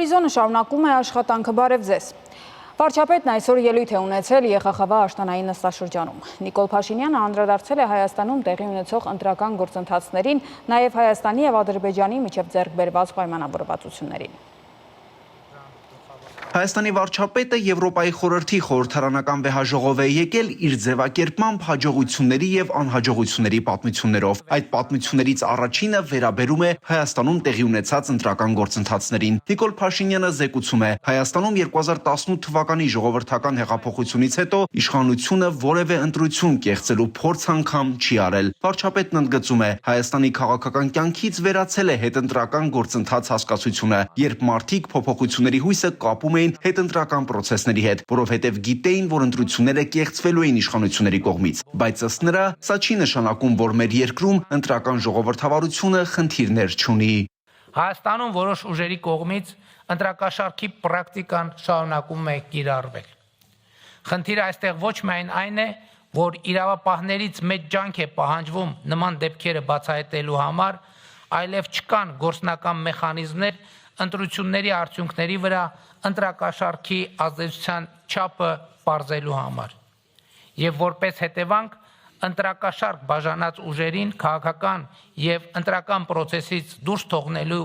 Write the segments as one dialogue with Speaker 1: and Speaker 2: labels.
Speaker 1: Հորիզոնը շարունակում է աշխատանքը բարև ձեզ։ Վարչապետն այսօր ելույթ է ունեցել ԵԽԽՎ աշտանային նստաշրջանում։ Նիկոլ Փաշինյանը անդրադարձել է Հայաստանում տեղի ունեցող ընտրական գործընթացներին, նաև Հայաստանի և Ադրբեջանի միջև ձեռք բերված պայմանավորվածություններին։
Speaker 2: Հայաստանի վարչապետը Եվրոպայի խորհրդի խորհրդարանական վեհաժողով է եկել իր ձևակերպմամբ հաջողությունների և անհաջողությունների պատմություններով։ Այդ պատմություններից առաջինը վերաբերում է Հայաստանում տեղի ունեցած ընտրական գործընթացներին։ Նիկոլ Փաշինյանը զեկուցում է, Հայաստանում 2018 թվականի ժողովրդական հեղափոխությունից հետո իշխանությունը որևէ ընտրություն կեղծելու փորձ անգամ չի արել։ Վարչապետն ընդգծում է, Հայաստանի քաղաքական կյանքից վերացել է հետընտրական գործընթաց հասկացությունը, երբ մարդիկ փոփոխությունների հույսը կապում էին հետընտրական պրոցեսների հետ, որովհետև գիտեին, որ ընտրությունները կեղծվելու էին իշխանությունների կողմից, բայց ըստ նրա, սա չի նշանակում, որ մեր երկրում ընտրական ժողովրդավարությունը խնդիրներ չունի։
Speaker 3: Հայաստանում որոշ ուժերի կողմից ընտրակաշառքի պրակտիկան շարունակում է կիրառվել։ Խնդիրը այստեղ ոչ միայն այն է, որ իրավապահներից մեծ ջանք է պահանջվում նման դեպքերը բացահայտելու համար, այլև չկան գործնական մեխանիզմներ ընտրությունների արդյունքների վրա ընտրակաշառքի ազդեցության չափը պարզելու համար։ Եվ որպես հետևանք ընտրակաշառք բաժանած ուժերին քաղաքական եւ ընտրական պրոցեսից դուրս թողնելու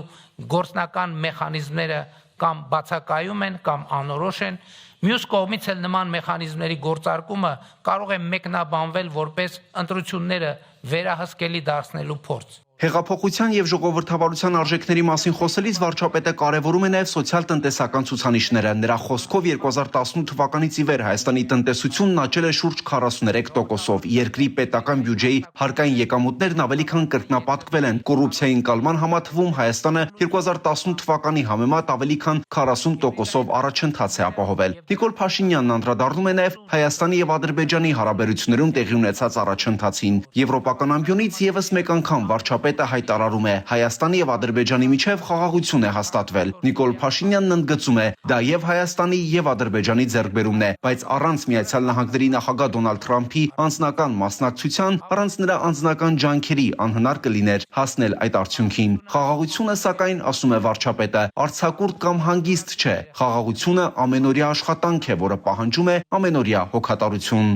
Speaker 3: գործնական մեխանիզմները կամ բացակայում են կամ անորոշ են, մյուս կողմից էլ նման մեխանիզմների գործարկումը կարող է մեկնաբանվել որպես ընտրությունները վերահսկելի դարձնելու փորձ։
Speaker 2: Հեղափոխության և ժողովրդավարության արժեքների մասին խոսելիս վարչապետը կարևորում է նաև սոցիալ-տնտեսական ցուցանիշները։ Նրա խոսքով 2018 թվականից ի վեր Հայաստանի տնտեսությունն աճել է շուրջ 43%-ով։ Երկրի պետական բյուջեի հարկային եկամուտներն ավելի քան կրկնապատկվել են։ Կոռուպցիայի ընկալման համատվում Հայաստանը 2018 թվականի համեմատ ավելի քան 40%-ով առաջընթաց է ապահովել։ Նիկոլ Փաշինյանն անդրադառնում է նաև Հայաստանի և Ադրբեջանի հարաբերություններում տեղի ունեցած առաջընթացին։ Եվրոպական ամբիոնից ևս մեկ անգամ վարչապետը հայտարարում է, Հայաստանի և Ադրբեջանի միջև խաղաղություն է հաստատվել։ Նիկոլ Փաշինյանն ընդգծում է, դա և Հայաստանի և Ադրբեջանի ձեռքբերումն է, բայց առանց Միացյալ Նահանգների նախագահ Դոնալդ Թրամփի անձնական մասնակցության, առանց նրա անձնական ջանքերի անհնար կլիներ հասնել այդ արդյունքին։ Խաղաղությունը, սակայն, ասում է վարչապետը, արձակուրդ կամ հանգիստ չէ։ Խաղաղությունը ամենօրյա աշխատանք է, որը պահանջում է ամենօրյա հոգատարություն։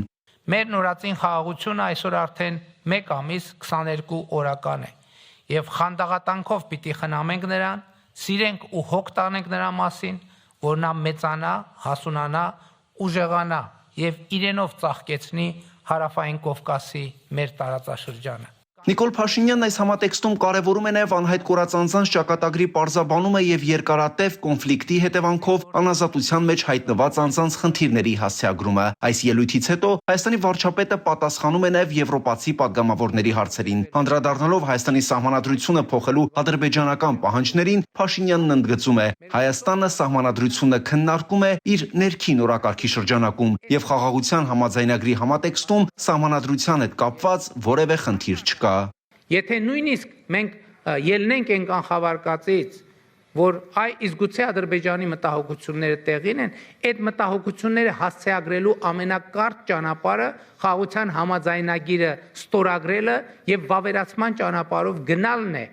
Speaker 3: Մեր նորածին խաղաղությունը այսօր արդեն 1 ամիս 22 օրական է եւ խանդաղատանքով պիտի խնամենք նրան, սիրենք ու հոգ տանենք նրա մասին, որ նա մեծանա, հասունանա, ուժեղանա եւ իրենով ծաղկեցնի հարավային Կովկասի մեր տարածաշրջանը։
Speaker 2: Նիկոլ Փաշինյանն այս համատեքստում կարևորում է նաև անհայտ կորած անձանց ճակատագրի պարզաբանումը եւ երկարատև կոնֆլիկտի հետևանքով անազատության մեջ հայտնված անձանց խնդիրների հասցեագրումը։ Այս ելույթից հետո Հայաստանի վարչապետը պատասխանում է նաև եվրոպացի падգամավորների հարցերին։ Անդրադառնալով Հայաստանի սահմանադրությունը փոխելու ադրբեջանական պահանջներին, Փաշինյանն ընդգծում է, Հայաստանը սահմանադրությունը քննարկում է իր ներքին օրակարգի շրջանակում եւ խաղաղության համաձայնագրի համատեքստում սահմանադրության հետ կապված որևէ խնդիր չկա։
Speaker 3: Եթե նույնիսկ մենք ելնենք այն կանխավարկածից, որ իսկ գուցե Ադրբեջանի մտահոգությունները տեղին են, այդ մտահոգությունները հասցեագրելու ամենակարճ ճանապարհը խաղաղության համաձայնագիրը ստորագրելը եւ վավերացման ճանապարհով գնալն է,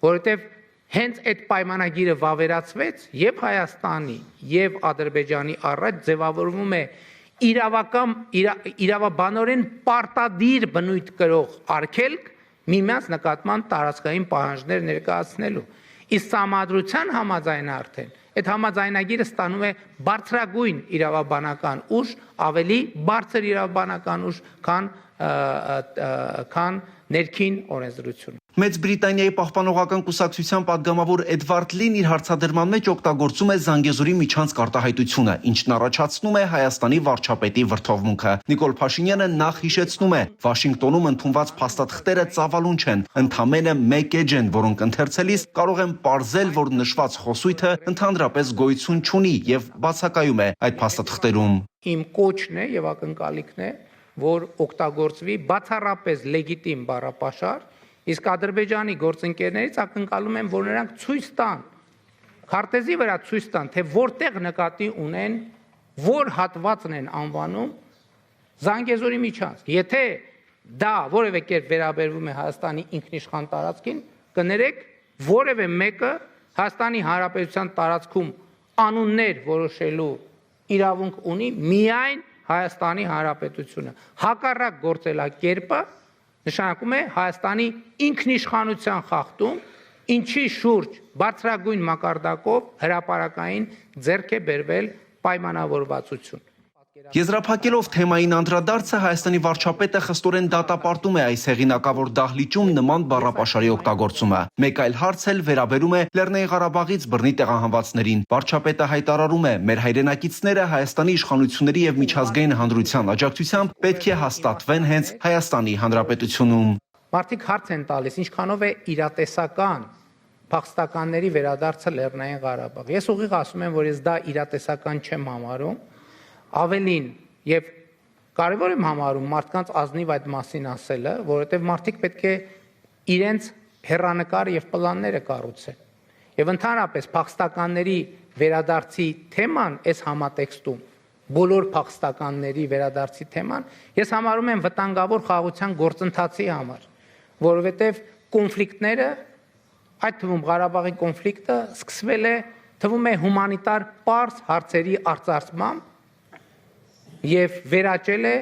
Speaker 3: որովհետեւ հենց այդ պայմանագիրը վավերացվեց եւ Հայաստանի եւ Ադրբեջանի առաջ ձևավորվում է իրավաբանորեն պարտադիր բնույթ կրող արգելք միմյանց նկատմամբ տարածքային պահանջներ ներկայացնելու։ Իսկ սահմանադրության համաձայնը արդեն այդ համաձայնագիրը ստանում է բարձրագույն իրավաբանական ուժ, ավելի բարձր իրավաբանական ուժ, քան ներքին օրենսդրությունը։
Speaker 2: Մեծ Բրիտանիայի պահպանողական կուսակցության падգամավոր Էդվարդ Լին իր հարցադրման մեջ օգտագործում է Զանգեզուրի միջանցք արտահայտությունը, ինչն առաջացնում է Հայաստանի վարչապետի վրդովմունքը։ Նիկոլ Փաշինյանը նախ հիշեցնում է, Վաշինգտոնում ընդունված փաստաթղթերը ծավալուն չեն, ընդամենը մեկ էջ են, որոնք ընթերցելիս կարող են պարզել, որ նշված խոսույթը ընդհանրապես գոյություն չունի եւ բացակայում է այդ փաստաթղթերում։
Speaker 3: Իմ կոչն է եւ ակնկալիքն է, որ օգտագործվի բացառապես լեգիտիմ բառապաշար, իսկ Ադրբեջանի գործընկերներից ակնկալում եմ, որ նրանք ցույց տան, քարտեզի վրա ցույց տան, թե որտեղ նկատի ունեն, որ հատվածն են անվանում Զանգեզուրի միջանցք։ Եթե դա որևէ կերպ վերաբերվում է Հայաստանի ինքնիշխան տարածքին, կներեք, որևէ մեկը Հայաստանի Հանրապետության տարածքում անուններ որոշելու իրավունք ունի միայն Հայաստանի Հանրապետությունը։ Հակառակ գործելակերպը նշանակում է Հայաստանի ինքնիշխանության խախտում, ինչի շուրջ բարձրագույն մակարդակով հրապարակային ձեռք է բերվել պայմանավորվածություն։
Speaker 2: Եզրափակելով թեմային անդրադարձը Հայաստանի վարչապետը խստորեն դատապարտում է այս հեղինակավոր դահլիճում նման բառապաշարի օգտագործումը։ Մեկ այլ հարց էլ վերաբերում է Լեռնային Ղարաբաղից բռնի տեղահանվածներին։ Վարչապետը հայտարարում է, մեր հայրենակիցները Հայաստանի իշխանությունների եւ միջազգային հանրության աջակցությամբ պետք է հաստատվեն հենց Հայաստանի Հանրապետությունում։
Speaker 3: Մարդիկ հարց են տալիս, ինչքանով է իրատեսական փախստականների վերադարձը Լեռնային Ղարաբաղ։ Ես ուղիղ ասում եմ, որ ես դա իրատեսական չեմ համարում, ավելին եւ կարևոր եմ համարում մարդկանց ազնիվ այդ մասին ասելը, որովհետեւ մարդիկ պետք է իրենց հեռանկար եւ պլանները կառուցեն։ Եվ ընդհանրապես փախստականների վերադարձի թեման այս համատեքստում բոլոր փախստականների վերադարձի թեման ես համարում եմ վտանգավոր խաղաղության գործընթացի համար, որովհետեւ կոնֆլիկտները, այդ թվում Ղարաբաղի կոնֆլիկտը սկսվել է թվում է հումանիտար պարզ հարցերի արծարծմամբ եւ վերաճել է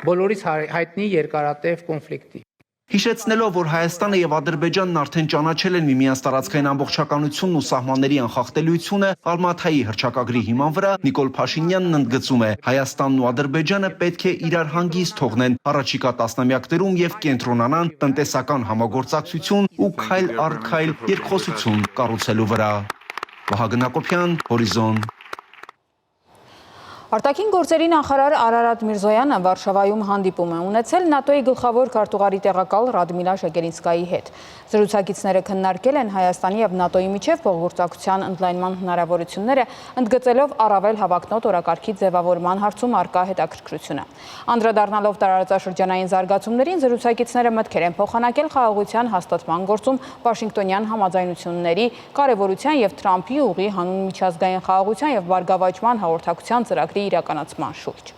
Speaker 3: բոլորիս հայտնի երկարատև կոնֆլիկտի։
Speaker 2: Հիշեցնելով, որ Հայաստանը եւ Ադրբեջանն արդեն ճանաչել են միմյանց տարածքային ամբողջականությունն ու սահմանների անխախտելիությունը, Ալմաթայի հռչակագրի հիման վրա Նիկոլ Փաշինյանն ընդգծում է, Հայաստանն ու Ադրբեջանը պետք է իրար հանգիստ թողնեն առաջիկա տասնամյակներում եւ կենտրոնանան տնտեսական համագործակցություն ու քայլ առ քայլ երկխոսություն կառուցելու վրա։ Վահագն Հակոբյան, Հորիզոն։
Speaker 1: Արտաքին գործերի նախարար Արարատ Միրզոյանը Վարշավայում հանդիպում է ունեցել ՆԱՏՕ-ի գլխավոր քարտուղարի տեղակալ Ռադմիլա Շեկերինսկայի հետ։ Զրուցակիցները քննարկել են Հայաստանի եւ ՆԱՏՕ-ի միջև փոխգործակցության ընդլայնման հնարավորությունները, ընդգծելով առավել հավակնոտ օրակարգի ձևավորման հարցում առկա հետաքրքրությունը։ Անդրադառնալով տարածաշրջանային զարգացումներին, զրուցակիցները մտքեր են փոխանակել խաղաղության հաստատման գործում Վաշինգտոնյան համաձայնությունների կարևորության եւ Թրամփի ուղի հանուն միջազգային խաղաղության եւ բարգավաճման հաղորդակցության ծրագրի իրականացման շուրջ։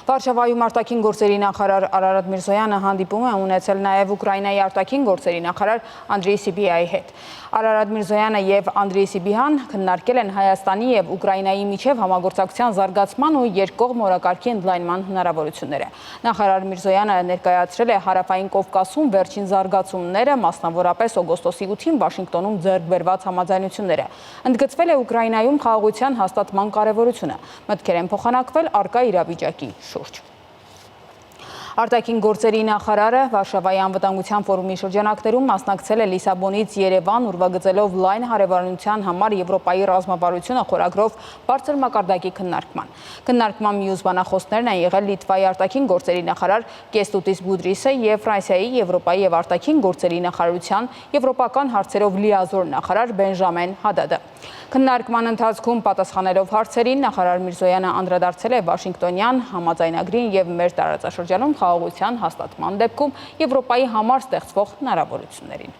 Speaker 1: Վարշավայում արտաքին գործերի նախարար Արարատ Միրզոյանը հանդիպում է ունեցել նաև Ուկրաինայի արտաքին գործերի նախարար Անդրեյ Սիբիայի հետ։ Արարատ Միրզոյանը եւ Անդրեյ Սիբիան քննարկել են Հայաստանի եւ Ուկրաինայի միջև համագործակցության զարգացման ու երկկողմ օրակարգի ընդլայնման հնարավորությունները։ Նախարար Միրզոյանը ներկայացրել է Հարավային Կովկասում վերջին զարգացումները, մասնավորապես օգոստոսի 8-ին Վաշինգտոնում ձեռք բերված համաձայնությունները։ Ընդգծվել է Ուկրաինայում խաղաղության հաստատման կարևորությունը։ Մտքեր են փոխանակվել առկա իրավիճակի շուրջ։ Արտաքին գործերի նախարարը Վարշավայի անվտանգության ֆորումի շրջանակներում մասնակցել է Լիսաբոնից Երևան ուրվագծելով լայն հարևանության համար Եվրոպայի ռազմավարությունը խորագրով բարձր մակարդակի քննարկման։ Քննարկման մյուս բանախոսներն են եղել Լիտվայի արտաքին գործերի նախարար Կեստուտիս Բուդրիսը եւ Ֆրանսիայի Եվրոպայի եւ արտաքին գործերի նախարարության եվրոպական հարցերով լիազոր նախարար Բենժամեն Հադադը։ Քննարկման ընթացքում պատասխանելով հարցերին նախարար Միրզոյանը անդրադարձել է Վաշինգտոնյան համաձայնագրին եւ մեր տարածաշրջանում խաղաղության հաստատման դեպքում Եվրոպայի համար ստեղծվող հնարավորություններին։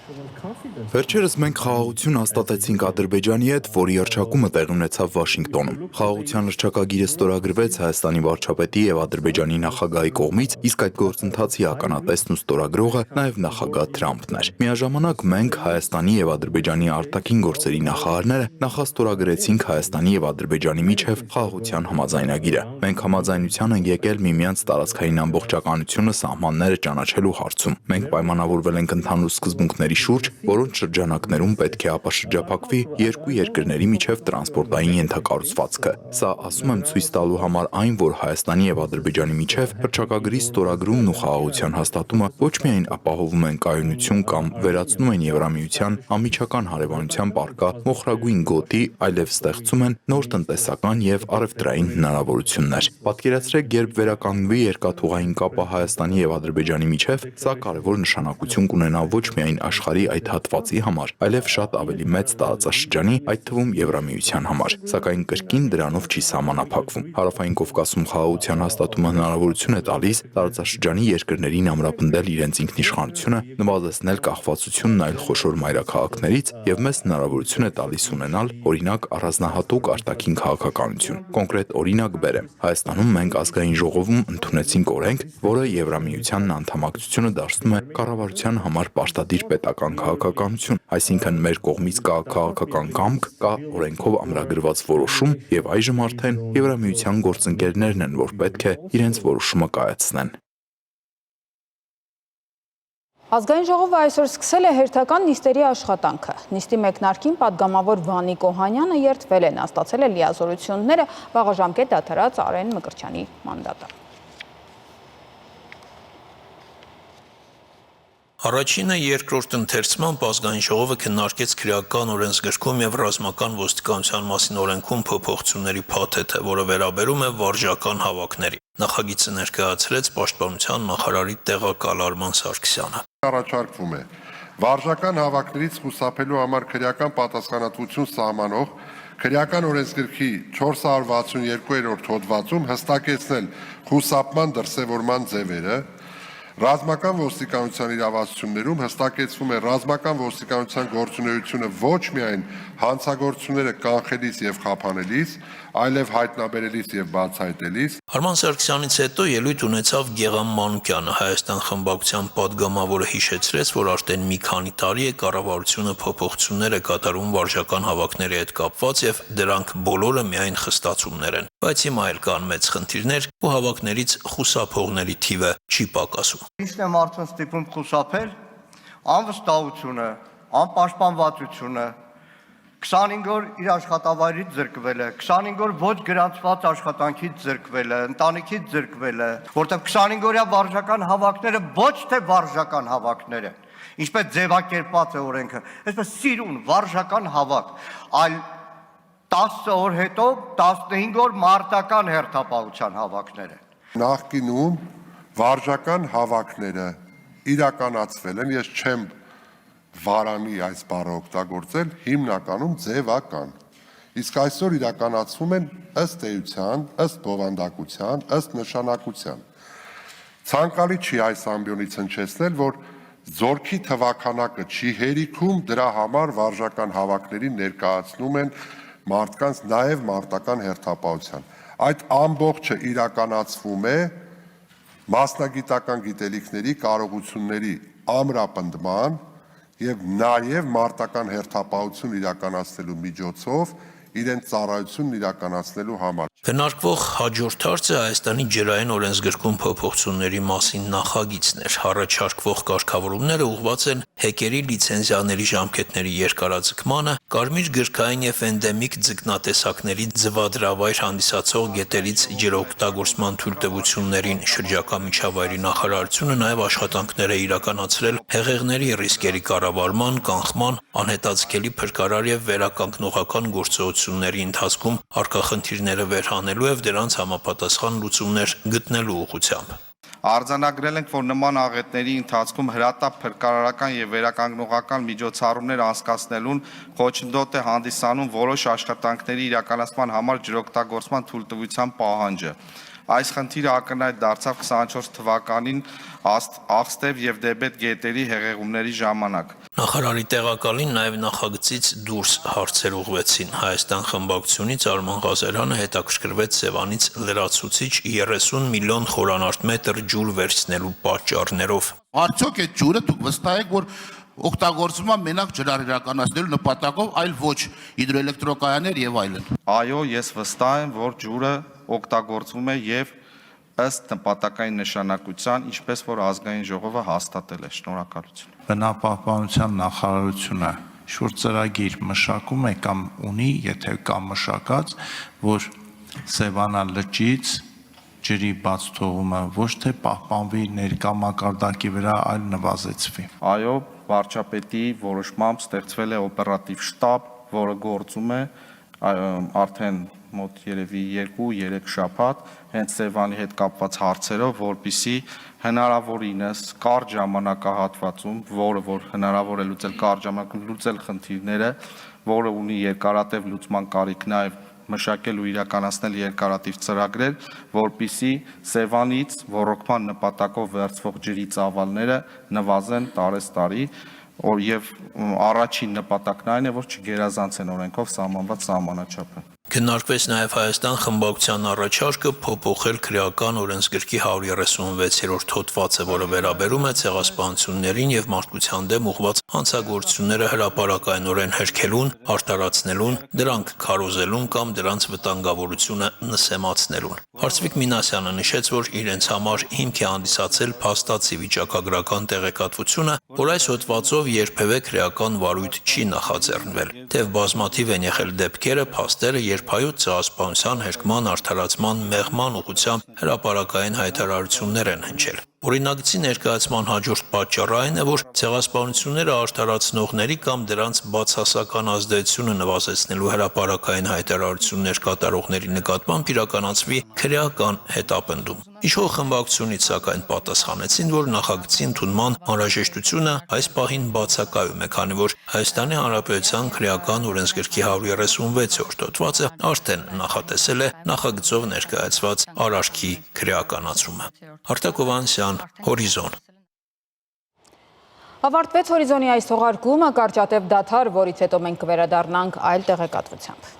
Speaker 4: Վերջերս մենք խաղաղություն հաստատեցինք Ադրբեջանի հետ, որի հռչակումը տեղի ունեցավ Վաշինգտոնում։ Խաղաղության հռչակագիրը ստորագրվեց Հայաստանի վարչապետի եւ Ադրբեջանի նախագահի կողմից, իսկ այդ գործընթացի ականատեսն ու ստորագրողը նաեւ նախագահ Թրամփն էր։ Միաժամանակ մենք Հայաստանի եւ Ադրբեջանի արտաքին գործերի նախարարները նախաստորագրեցինք Հայաստանի եւ Ադրբեջանի միջև խաղաղության համաձայնագիրը։ Մենք համաձայնության ենք եկել միմյանց տարածքային ամբողջականությունը սահմանները ճանաչելու հարցում։ Մենք պայմանավորվել ենք ընդհանուր սկզբունքների շուրջ, որոնց շրջանակներում պետք է ապաշրջափակվի երկու երկրների միջև տրանսպորտային ենթակառուցվածքը։ Սա ասում եմ ցույց տալու համար այն, որ Հայաստանի եւ Ադրբեջանի միջև հռչակագրի ստորագրումն ու խաղաղության հաստատումը ոչ միայն ապահովում են կայունություն կամ վերացնում են Եվրամիության անմիջական հարևանության պարկա մոխրագույն գոտի, այլև ստեղծում են նոր տնտեսական եւ առևտրային հնարավորություններ։ Պատկերացրեք, երբ վերականգնվի երկաթուղային կապը Հայաստանի եւ Ադրբեջանի միջև, սա կարևոր նշանակություն կունենա ոչ միայն աշխարհի այդ հատվածի համար, այլև շատ ավելի մեծ տարածաշրջանի, այդ թվում Եվրամիության համար, սակայն կրկին դրանով չի սահմանափակվում։ Հարավային Կովկասում խաղաղության հաստատումը հնարավորություն է տալիս տարածաշրջանի երկրներին ամրապնդել իրենց ինքնիշխանությունը, նվազեցնել կախվածությունն այլ խոշոր մայրաքաղաքներից եւ մեծ հնարավորություն է տալիս ունենալ, օրինակ, առանձնահատուկ արտաքին քաղաքականություն։ Կոնկրետ օրինակ բերեմ. Հայաստանում մենք ազգային ժողովում ընդունեցինք օրենք, որը Եվրամիությանն անդամակցությունը դարձնում է կառավարության համար պարտադիր պետական տնտեսական քաղաքականություն, այսինքն մեր կողմից կա քաղաքական կամք, կա օրենքով ամրագրված որոշում եւ այժմ արդեն Եվրամիության գործընկերներն են, որ պետք է իրենց որոշումը կայացնեն։
Speaker 1: Ազգային ժողովը այսօր սկսել է հերթական նիստերի աշխատանքը։ Նիստի մեկնարկին պատգամավոր Վանիկ Օհանյանը երդվել է, նա ստացել է լիազորությունները վաղաժամկետ դադարած Արեն Մկրտչյանի մանդատը։
Speaker 5: Առաջինը երկրորդ ընթերցմամբ ազգային ժողովը քննարկեց քրեական օրենսգրքում եւ ռազմական ոստիկանության մասին օրենքում փոփոխությունների փաթեթը, որը վերաբերում է վարժական հավաքների։ Նախագիծը ներկայացրեց Պաշտպանության նախարարի տեղակալ Արման Սարգսյանը։
Speaker 6: Առաջարկվում է վարժական հավաքներից խուսափելու համար քրեական պատասխանատվություն սահմանող քրեական օրենսգրքի 462-րդ հոդվածում հստակեցնել խուսափման դրսևորման ձևերը, ռազմական ոստիկանության իրավասություններում հստակեցվում է ռազմական ոստիկանության գործունեությունը ոչ միայն հանցագործությունները կանխելիս եւ խափանելիս, այլև հայտնաբերելիս եւ բացահայտելիս։
Speaker 5: Արման Սարգսյանից հետո ելույթ ունեցավ Գեղամ Մանուկյանը, Հայաստան խմբակցության падգամավորը հիշեցրեց, որ արդեն մի քանի տարի է կառավարությունը փոփոխություններ է կատարում վարժական հավաքների հետ կապված եւ դրանք բոլորը միայն խստացումներ են, բայց հիմա էլ կան մեծ խնդիրներ ու հավաքներից խուսափողների թիվը չի պակասում։
Speaker 7: Ինչն է մարդուն ստիպում խուսափել, անվստահությունը, անպաշտպանվածությունը, 25 օր իր աշխատավայրից զրկվելը, 25 օր ոչ գրանցված աշխատանքից զրկվելը, ընտանիքից զրկվելը, որտեղ 25-օրյա վարժական հավաքները ոչ թե վարժական հավաքներ են, ինչպես ձևակերպված է օրենքը, այսպես սիրուն վարժական հավաք, այլ 10 օր հետո 15 օր մարտական հերթապահության հավաքներ են։
Speaker 6: Նախկինում վարժական հավաքները իրականացվել են, ես չեմ վարանի այս բառը օգտագործել, հիմնականում ձևական։ Իսկ այսօր իրականացվում են ըստ էության, ըստ բովանդակության, ըստ նշանակության։ Ցանկալի չի այս ամբիոնից հնչեցնել, որ զորքի թվաքանակը չի հերիքում, դրա համար վարժական հավաքների ներկայացնում են մարդկանց նաև մարտական հերթապահության։ Այդ ամբողջը իրականացվում է մասնագիտական գիտելիքների, կարողությունների ամրապնդման եւ նաեւ մարտական հերթապահություն իրականացնելու միջոցով իրենց ծառայությունն իրականացնելու համար։
Speaker 5: Քննարկվող հաջորդ հարցը Հայաստանի ջրային օրենսգրքում փոփոխությունների մասին նախագիծն էր։ Առաջարկվող կարգավորումները ուղղված են հեկերի լիցենզիաների ժամկետների երկարաձգմանը, կարմիր գրքային եւ էնդեմիկ ձկնատեսակների ձվադրավայր հանդիսացող գետերից ջրօգտագործման թույլտվություններին։ Շրջակա միջավայրի նախարարությունը նաեւ աշխատանքներ է իրականացրել հեղեղների ռիսկերի կառավարման, կանխման, անհետաձգելի փրկարար եւ վերականգնողական գործողությունների ընթացքում առկա խնդիրները վերհանելու եւ դրանց համապատասխան լուծումներ գտնելու ուղղությամբ։
Speaker 8: Արձանագրել ենք, որ նման աղետների ընթացքում հրատապ փրկարարական եւ վերականգնողական միջոցառումներ անցկացնելուն խոչընդոտ է հանդիսանում որոշ աշխատանքների իրականացման համար ջրօգտագործման թույլտվության պահանջը։ Այս խնդիրը ակնհայտ դարձավ 24 թվականին Աղստև եւ Դեբետ գետերի հեղեղումների ժամանակ։
Speaker 5: Նախարարի տեղակալին նաև նախագծից դուրս հարցեր ուղղվեցին։ Հայաստան խմբակցությունից Արման Ղազարյանը հետաքրքրվեց Սևանից լրացուցիչ 30 միլիոն խորանարդ ջուր վերցնելու պատճառներով։
Speaker 9: Արդյոք այդ ջուրը դուք վստահ եք, որ օգտագործվում է մենակ ջրար իրականացնելու նպատակով, այլ ոչ հիդրոէլեկտրոկայաններ եւ այլն։
Speaker 8: Այո, ես վստահ եմ, որ ջուրը օգտագործվում է եւ ըստ նպատակային նշանակության, ինչպես որ ազգային ժողովը հաստատել է։ Շնորհակալություն։
Speaker 10: Բնապահպանության նախարարությունը շուրջ ծրագիր մշակում է կամ ունի, եթե կա մշակած, որ Սևանա լճից ջրի բաց թողումը ոչ թե պահպանվի ներկա մակարդակի վրա, այլ նվազեցվի։
Speaker 8: Այո, վարչապետի որոշմամբ ստեղծվել է օպերատիվ շտաբ, որը գործում է արդեն մոտ երևի 2-3 շաբաթ հենց Սևանի հետ կապված հարցերով, որպիսի հնարավորինս կարճ ժամանակահատվածում, որ հնարավոր է լուծել կարճ ժամանակում լուծել խնդիրները, որը ունի երկարատև լուծման կարիք նաև մշակել ու իրականացնել երկարատիվ ծրագրեր, որպիսի Սևանից ռոռոկման նպատակով վերցվող ջրի ծավալները նվազեն տարեստարի, եւ առաջին նպատակն այն է, որ չգերազանցեն օրենքով սահմանված սահմանաչափը։
Speaker 5: Քննարկվեց նաև Հայաստան խմբակցության առաջարկը փոփոխել քրեական օրենսգրքի 136-րդ հոդվածը, որը վերաբերում է ցեղասպանություններին եւ մարդկության դեմ ուղղված հանցագործությունները հրապարակայնորեն հերքելուն, արտարացնելուն, դրանք քարոզելուն կամ դրանց վտանգավորությունը նսեմացնելուն։ Հարցվիկ Մինասյանը նշեց, որ իրենց համար հիմք է հանդիսացել փաստացի վիճակագրական տեղեկատվությունը, որ այս հոդվածով երբևէ քրեական վարույթ չի նախաձեռնվել, թեև բազմաթիվ են եղել դեպքերը, փաստերը, երբ հայոց ցեղասպանության հերկման, արդարացման, մեղման ուղղությամբ հրապարակային հայտարարություններ են հնչել։ Օրինագծի ներկայացման հաջորդ պատճառը այն է, որ ցեղասպանությունները արդարացնողների կամ դրանց բացասական ազդեցությունը նվազեցնելու հրապարակային հայտարարություններ կատարողների նկատմամբ իրականացվի քրեական հետապնդում։ Իշխող խմբակցությունից սակայն պատասխանեցին, որ նախագծի ընդունման անհրաժեշտությունը այս պահին բացակայում է, քանի որ Հայաստանի Հանրապետության քրեական օրենսգրքի 136-րդ հոդվածը արդեն նախատեսել է նախագծով ներկայացված արարքի քրեականացումը։ Արտակ Հովհաննիսյան, Հորիզոն։
Speaker 1: Ավարտվեց Հորիզոնի այս թողարկումը, կարճատև դադար, որից հետո մենք կվերադառնանք այլ տեղեկատվությամբ։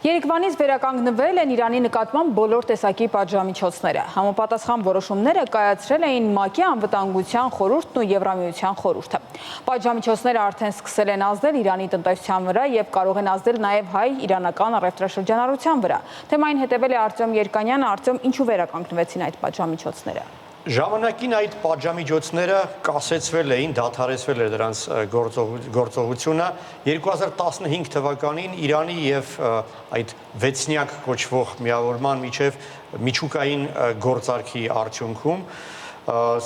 Speaker 1: Երիկվանից վերականգնվել են Իրանի նկատմամբ բոլոր տեսակի պատժամիջոցները։ Համապատասխան որոշումները կայացրել էին ՄԱԿ-ի անվտանգության խորհուրդն ու Եվրամիության խորհուրդը։ Պատժամիջոցները արդեն սկսել են ազդել Իրանի տնտեսության վրա եւ կարող են ազդել նաեւ հայ-իրանական առևտրաշրջանառության վրա։ Թեմային հետևել է Արտյոմ Երկանյանը։ Արտյոմ, ինչու վերականգնվեցին այդ պատժամիջոցները։
Speaker 11: Ժամանակին այդ պատժամիջոցները կասեցվել էին, դադարեցվել էր դրանց գործողությունը 2015 թվականին Իրանի եւ այդ վեցնյակ կոչվող միավորման միջև միջուկային գործարքի արդյունքում,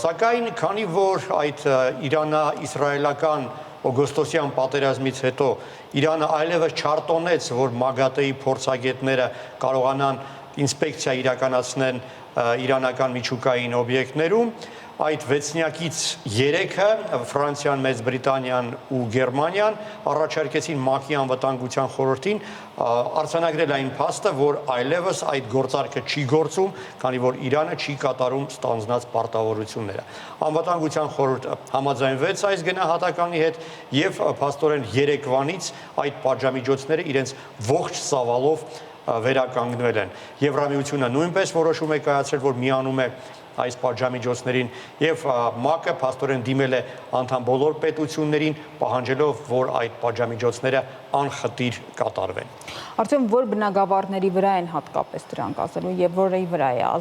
Speaker 11: սակայն քանի որ այդ Իրանա-իսրայելական օգոստոսյան պատերազմից հետո Իրանը այլևս չարտոնեց, որ ՄԱԳԱՏԷ-ի փորձագետները կարողանան ինսպեկցիա իրականացնեն իրանական միջուկային օբյեկտներում, այդ վեցնյակից 3-ը Ֆրանսիան, Մեծ Բրիտանիան ու Գերմանիան առաջարկեցին ՄԱԿ-ի անվտանգության խորհրդին արձանագրել այն փաստը, որ այլևս այդ գործարքը չի գործում, քանի որ Իրանը չի կատարում ստանձնած պարտավորությունները։ Անվտանգության խորհուրդը համաձայնվեց այս գնահատականի հետ եւ փաստորեն երեկվանից այդ պատժամիջոցները իրենց ողջ ծավալով վերականգնվել են։ Եվրամիությունը նույնպես որոշում է կայացրել, որ միանում է այս պատժամիջոցներին եւ ՄԱԿ-ը փաստորեն դիմել է անդամ բոլոր պետություններին, պահանջելով, որ այդ պատժամիջոցները անխտիր կատարվեն։
Speaker 1: Արդյոք որ բնագավառների վրա են հատկապես դրանք ասելու եւ որի վրա է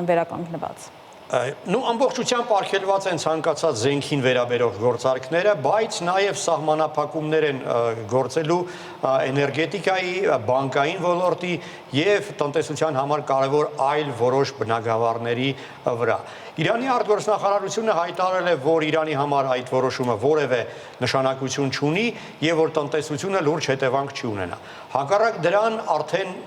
Speaker 1: վերականգնված։
Speaker 11: Ամբողջությամբ արգելված են ցանկացած զենքին վերաբերող գործարքները, բայց նաև սահմանափակումներ են գործելու էներգետիկայի, բանկային ոլորտի եւ տնտեսության համար կարևոր այլ որոշ բնագավառների վրա։ Իրանի արտգործնախարարությունը հայտարարել է, որ Իրանի համար այդ որոշումը որևէ նշանակություն չունի եւ որ տնտեսությունը լուրջ հետևանք չի ունենա։ Հակառակ դրան արդեն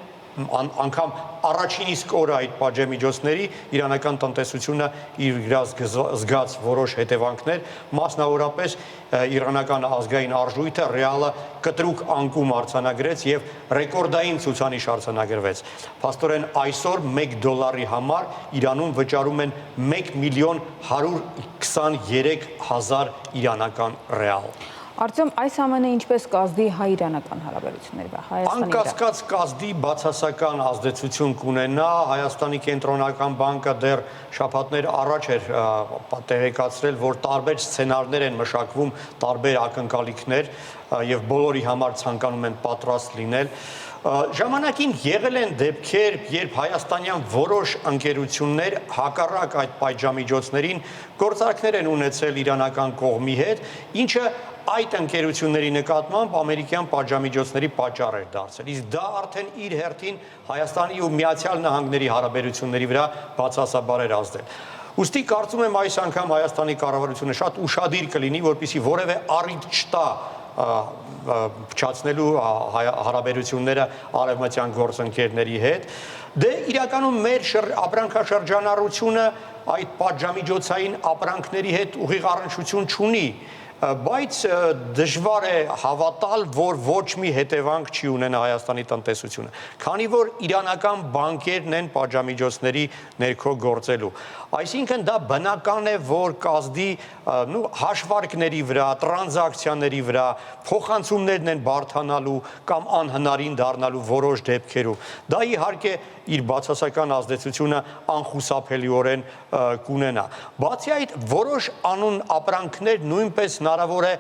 Speaker 11: անգամ առաջին իսկ օրը այդ պատժամիջոցների իրանական տնտեսությունը իր զգաց որոշ հետևանքներ, մասնավորապես իրանական ազգային արժույթը ռեալը կտրուկ անկում արձանագրեց եւ ռեկորդային ցուցանիշ արձանագրվեց։ Փաստորեն այսօր $1 համար Իրանում վճարում են 1.123.000 իրանական ռեալ։
Speaker 1: Արդյոք այս ամենը ինչպես կազդի հայ-իրանական հարաբերությունների վրա, Հայաստանի վրա։
Speaker 11: Անկասկած կազդի բացասական ազդեցություն կունենա, Հայաստանի կենտրոնական բանկը դեռ շաբաթներ առաջ էր տեղեկացրել, որ տարբեր սցենարներ են մշակվում, տարբեր ակնկալիքներ եւ բոլորի համար ցանկանում են պատրաստ լինել։ Ժամանակին եղել են դեպքեր, երբ հայաստանյան որոշ ընկերություններ հակառակ այդ պատժամիջոցներին գործարքներ են ունեցել իրանական կողմի հետ, ինչը այդ ընկերությունների նկատմամբ ամերիկյան պատժամիջոցների պատճառ էր դարձել։ Իսկ դա արդեն իր հերթին Հայաստանի ու Միացյալ Նահանգների հարաբերությունների վրա բացասաբար էր ազդել։ Ուստի կարծում եմ այս անգամ Հայաստանի կառավարությունը շատ ուշադիր կլինի, որպեսզի որևէ առիթ չտա փչացնելու հարաբերությունները արևմտյան գործընկերների հետ։ Դե իրականում մեր ապրանքաշրջանառությունը այդ պատժամիջոցային ապրանքների հետ ուղիղ առնչություն չունի, բայց դժվար է հավատալ, որ ոչ մի հետևանք չի ունենա Հայաստանի տնտեսությունը, քանի որ իրանական բանկերն են պատժամիջոցների ներքո գործելու։ Այսինքն դա բնական է, որ կազդի հաշվարկների վրա, տրանզակցիաների վրա, փոխանցումներն են բարդանալու կամ անհնարին դառնալու որոշ դեպքերում։ Դա իհարկե իր բացասական ազդեցությունը անխուսափելիորեն կունենա։ Բացի այդ, որոշ անուն ապրանքներ նույնպես հնարավոր է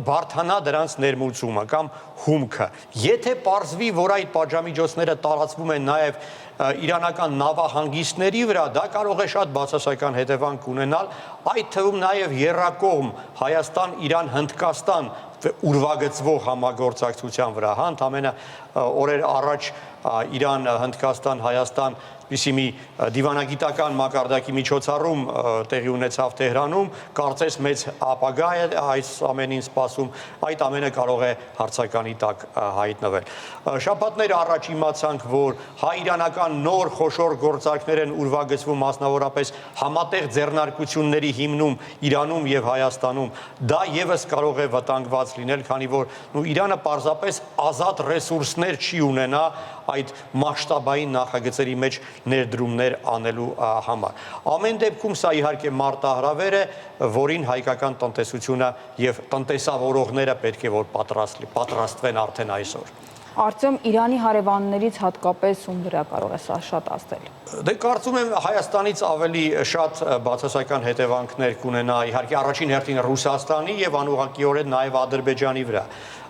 Speaker 11: բարդանա դրանց ներմուծումը կամ հումքը։ Եթե պարզվի, որ այդ պատժամիջոցները տարածվում են նաև իրանական նավահանգիստների վրա, դա կարող է շատ բացասական հետևանք ունենալ, այդ թվում նաև եռակողմ Հայաստան-Իրան-Հնդկաստան ուրվագծվող համագործակցության վրա, ընդամենը օրեր առաջ Իրան-Հնդկաստան-Հայաստան Իսի մի դիվանագիտական մակարդակի միջոցառում տեղի ունեցավ Թեհրանում, կարծես մեծ ապագա է այս ամենին սպասում, այդ ամենը կարող է հարցականի տակ հայտնվել։ Շաբաթներ առաջ իմացանք, որ հայ-իրանական նոր խոշոր գործարքներ են ուրվագծվում, մասնավորապես համատեղ ձեռնարկությունների հիմնում Իրանում եւ Հայաստանում։ Դա եւս կարող է վտանգված լինել, քանի որ Իրանը պարզապես ազատ ռեսուրսներ չի ունենա այդ մասշտաբային նախագծերի մեջ ներդրումներ անելու համար։ Ամեն դեպքում սա իհարկե մարտահրավեր է, որին հայկական տնտեսությունը եւ տնտեսավորողները պետք է որ պատրաստվեն արդեն այսօր։
Speaker 1: Արդյոք Իրանի հարևաններից հատկապես ում վրա կարող է սա շատ ազդել։
Speaker 11: Դե կարծում եմ Հայաստանից ավելի շատ բացասական հետևանքներ կունենա իհարկե առաջին հերթին Ռուսաստանի եւ անուղղակիորեն նաեւ Ադրբեջանի վրա։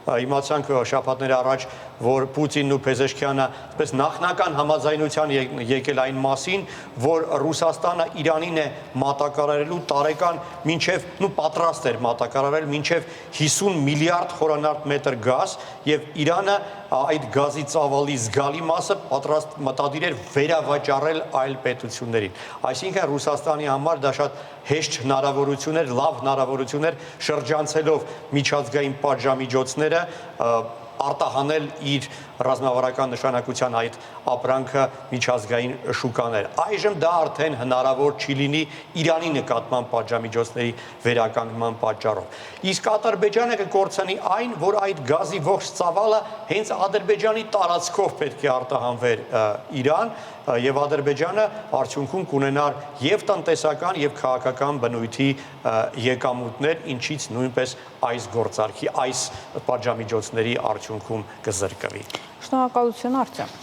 Speaker 11: իմացանք շաբաթներ առաջ, որ Պուտինն ու Փեզեշքյանը այսպես նախնական համաձայնության եկել այն մասին, որ Ռուսաստանը Իրանին է մատակարարելու տարեկան մինչև պատրաստ էր մատակարարել մինչև 50 միլիարդ խորանարդ մետր գազ եւ Իրանը այդ գազի ծավալի զգալի մասը պատրաստ մտադիր էր վերավաճառել այլ պետություններին։ Այսինքն Ռուսաստանի համար դա շատ հեշտ հնարավորություն էր, լավ հնարավորություն էր շրջանցելով միջազգային պատժամիջոցները արտահանել իր ռազմավարական նշանակության այդ ապրանքը միջազգային շուկաներ։ Այժմ դա արդեն հնարավոր չի լինի Իրանի նկատմամբ պատժամիջոցների վերականգնման պատճառով։ Իսկ Ադրբեջանը կկորցնի այն, որ այդ գազի ողջ ծավալը հենց Ադրբեջանի տարածքով պետք է արտահանվեր Իրան, եւ Ադրբեջանը արդյունքում կունենար եւ տնտեսական եւ քաղաքական բնույթի եկամուտներ, ինչից նույնպես այս գործարքի, այս պատժամիջոցների արդյունքում կզրկվի։
Speaker 1: Շնորհակալություն, Արտեմ։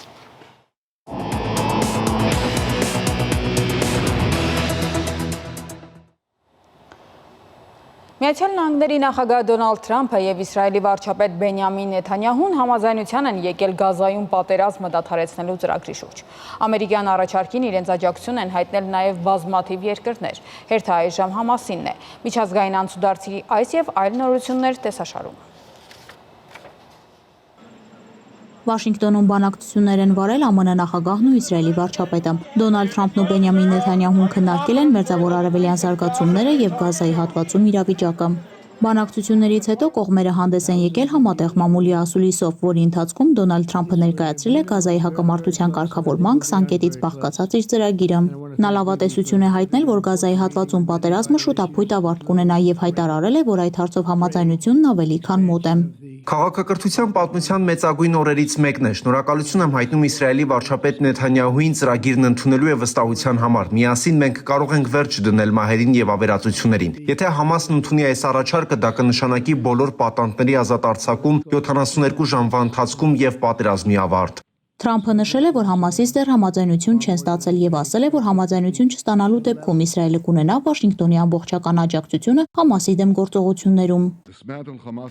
Speaker 1: Միացյալ Նահանգների նախագահ Դոնալդ Թրամփը եւ Իսրայելի վարչապետ Բենյամին Նեթանյահուն համաձայնության են եկել Գազայում պատերազմը դադարեցնելու ծրագրի շուրջ։ Ամերիկյան առաջարկին իրենց աջակցություն են հայտնել նաեւ բազմաթիվ երկրներ։ Հերթը այժմ Համասինն է։ Միջազգային անցուդարձի այս եւ այլ նորություններ տեսաշարում։
Speaker 12: Վաշինգտոնում բանակցություններ են վարել ԱՄՆ նախագահն ու Իսրայելի վարչապետը։ Դոնալդ Թրամփն ու Բենյամին Նեթանյահուն քննարկել են Մերձավոր Արևելյան զարգացումները եւ Գազայի հատվածում իրավիճակը։ Բանակցություններից հետո կողմերը հանդես են եկել համատեղ մամուլի ասուլիսով, որի ընթացքում Դոնալդ Թրամփը ներկայացրել է Գազայի հակամարտության կարգավորման 20 կետից բաղկացած իր ծրագիրը։ Նա լավատեսություն է հայտնել, որ Գազայի հատվածում պատերազմը շուտապույտ ավարտ կունենա եւ հայտարարել է, որ այդ հարցով համաձայնությունն ավելի քան մոտ է։
Speaker 2: Քաղաքակրթության պատմության մեծագույն օրերից մեկն է։ Շնորհակալություն եմ հայտնում Իսրայելի վարչապետ Նեթանյահուին ծրագիրն ընդունելու եւ վստահության համար։ Միասին մենք կարող ենք վերջ դնել մահերին եւ ավերածություններին։ Եթե Համասն ընդունի այս առաջարկը, դա կնշանակի բոլոր պատանդների ազատ արձակում 72 ժամվա ընթացքում եւ պատերազմի ավարտ։
Speaker 12: Թրամփը նշել է, որ Համասից դեռ համաձայնություն չեն ստացել եւ ասել է, որ համաձայնություն չստանալու դեպքում Իսրայելը կունենա Վաշինգտոնի ամբողջական աջակցությունը Համասի դեմ գործողություններում։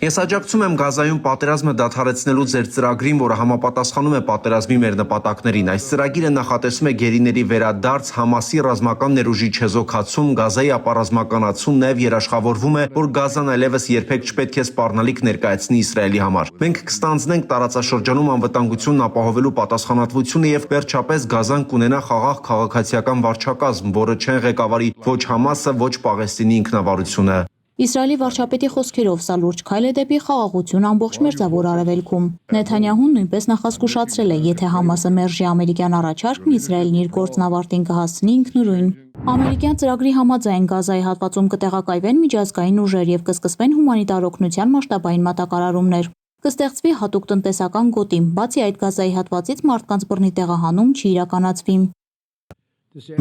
Speaker 2: Ես աջակցում եմ Գազայում պատերազմը դադարեցնելու ձեր ծրագրին, որը համապատասխանում է պատերազմի մեր նպատակներին։ Այս ծրագիրը նախատեսում է գերիների վերադարձ, Համասի ռազմական ներուժի չեզոքացում, Գազայի ապառազմականացում, նաև երաշխավորվում է, որ Գազան այլևս երբեք չպետք է սպառնալիք ներկայացնի Իսրայելի համար։ Մենք կստանձնենք տարածաշրջանում անվտանգությունն ապահովելու պատասխանատվությունը եւ վերջապես Գազան կունենա խաղաղ քաղաքացիական վարչակազմ, որը չեն ղեկավարի ոչ Համասը, ոչ Պաղեստինի ինքնավարությունը։
Speaker 12: Իսրայելի վարչապետի խոսքերով սա լուրջ քայլ է դեպի խաղաղություն ամբողջ Մերձավոր Արևելքում։ Նեթանյահուն նույնպես նախազգուշացրել է, եթե Համասը մերժի ամերիկյան առաջարկն, Իսրայելն իր գործն ավարտին կհասցնի ինքնուրույն։ Ամերիկյան ծրագրի համաձայն Գազայի հատվածում կտեղակայվեն միջազգային ուժեր եւ կսկսվեն հումանիտար օգնության մասշտաբային մատակարարումներ։ Կստեղծվի հատուկ տնտեսական գոտի, բացի այդ Գազայի հատվածից մարդկանց բռնի տեղահանում չի իրականացվի։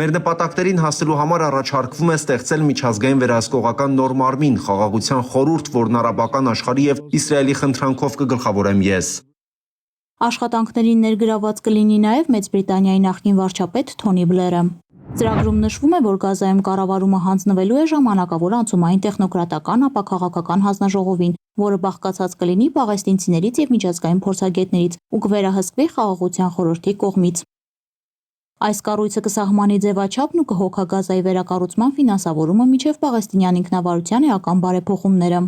Speaker 2: Մեր նպատակներին հասնելու համար առաջարկվում է ստեղծել միջազգային վերահսկողական նոր մարմին, խաղաղության խորհուրդ, որն արաբական աշխարհի եւ Իսրայելի խնդրանքով կգլխավորեմ ես։
Speaker 12: Աշխատանքներին ներգրաված կլինի նաեւ Մեծ Բրիտանիայի նախկին վարչապետ Թոնի Բլերը։ Ծրագրում նշվում է, որ Գազայում կառավարումը հանձնվելու է ժամանակավոր անցումային տեխնոկրատական ապա քաղաքական հանձնաժողովին, որը բաղկացած կլինի պաղեստինցիներից եւ միջազգային փորձագետներից ու կվերահսկվի խաղաղության խորհրդի կողմից։ Այս կառույցը կսահմանի ձևաչափն ու կհոգա Գազայի վերակառուցման ֆինանսավորումը մինչև պաղեստինյան ինքնավարության էական բարեփոխումները։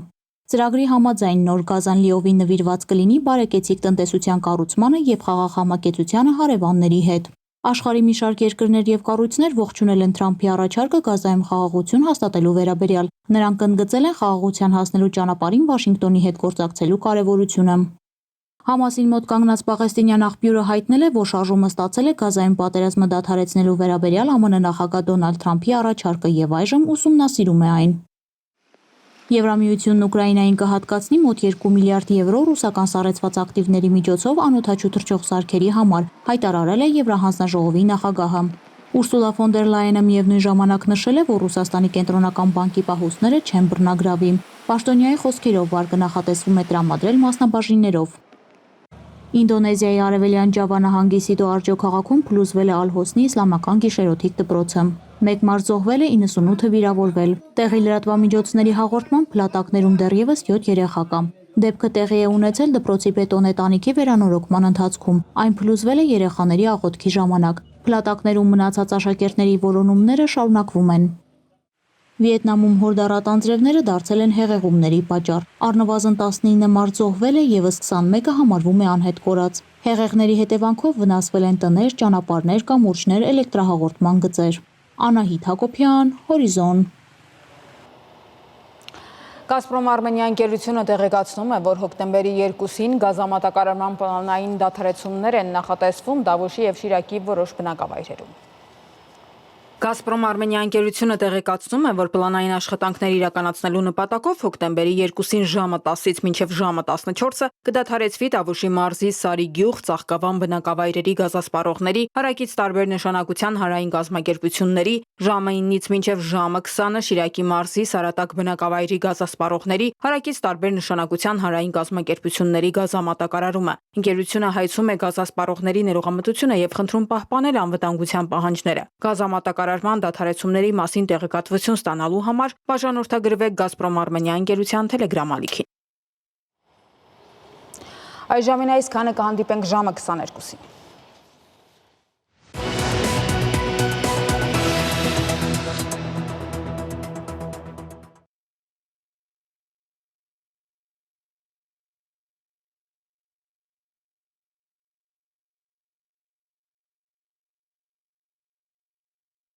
Speaker 12: Ծրագրի համաձայն նոր Գազան լիովին նվիրված կլինի բարեկեցիկ տնտեսության կառուցմանը եւ խաղաղ համակեցությանը հարևանների հետ։ Աշխարհի մի շարք երկրներ եւ կառույցներ ողջունել են Թրամփի առաջարկը Գազայում խաղաղություն հաստատելու վերաբերյալ։ Նրանք ընդգծել են խաղաղության հասնելու ճանապարհին Վաշինգտոնի հետ գործակցելու կարևորությունը։ Համասին մոտ կանգնած պաղեստինյան աղբյուրը հայտնել է, որ շարժումը ստացել է Գազայում պատերազմը դադարեցնելու վերաբերյալ ԱՄՆ նախագահ Դոնալդ Թրամփի առաջարկը եւ այժմ ուսումնասիրում է այն։ Եվրամիությունն Ուկրաինային կհատկացնի մոտ 2 միլիարդ եվրո ռուսական սառեցված ակտիվների միջոցով անօդաչու թռչող սարքերի համար, հայտարարել է Եվրահանձնաժողովի նախագահը։ Ուրսուլա ֆոն դեր Լայենը միևնույն ժամանակ նշել է, որ Ռուսաստանի կենտրոնական բանկի պահուստները չեն բռնագրավի։ Պաշտոնյայի խոսքերով վարկը նախատեսվում է տրամադրել մասնաբաժիններով։ Ինդոնեզիայի արևելյան Ջավա նահանգի Սիտո Արջո քաղաքում փլուզվել է Ալ-Հոսնի իսլամական գիշերօթիկ դպրոցը։ 1 մարդ զոհվել է, 98-ը վիրավորվել։ Տեղի լրատվամիջոցների հաղորդմամբ փլատակներում դեռևս 7 երեխա կա։ Դեպքը տեղի է ունեցել դպրոցի բետոնե տանիքի վերանորոգման ընթացքում։ Այն փլուզվել է երեխաների աղոթքի ժամանակ։ Փլատակներում մնացած աշակերտների որոնումները շարունակվում են։ Վիետնամում հորդառատ անձրևները դարձել են հեղեղումների պատճառ։ Առնվազն 19 մարդ զոհվել է, եւս 21-ը համարվում է անհետ կորած։ Հեղեղների հետևանքով վնասվել են տներ, ճանապարհներ, կամուրջներ, էլեկտրահաղորդման գծեր։ Անահիտ Հակոբյան, Հորիզոն։
Speaker 1: Գազպրոմ Արմենիա ընկերությունը տեղեկացնում է, որ հոկտեմբերի 2-ին գազամատակարարման պլանային դադարեցումներ են նախատեսվում Դավուշի եւ Շիրակի որոշ բնակավայրերում։ Գազպրոմ Արմենիա ընկերությունը տեղեկացնում է, որ պլանային աշխատանքներ իրականացնելու նպատակով հոկտեմբերի 2-ին ժամը 10-ից մինչև ժամը 14-ը կդադարեցվի Դավուշի մարզի Սարի գյուղ, Ծաղկավան բնակավայրերի գազասպառողների, հարակից տարբեր նշանակության հանրային կազմակերպությունների, ժամը 9-ից մինչև ժամը 20-ը Շիրակի մարզի Սարատակ բնակավայրի գազասպառողների, հարակից տարբեր նշանակության հանրային կազմակերպությունների գազամատակարարումը։ Ընկերությունը հայցում է գազասպառողների ներողամտությունը եւ խնդրում պահպանել անվտանգության պահանջները։ Գազամատակարարման դադարեցումների մասին տեղեկատվություն ստանալու համար բաժանորդագրվեք Գազպրոմ Արմենիա ընկերության Telegram ալիքին։ Այժմին այսքանը, կհանդիպենք ժամը 22-ին։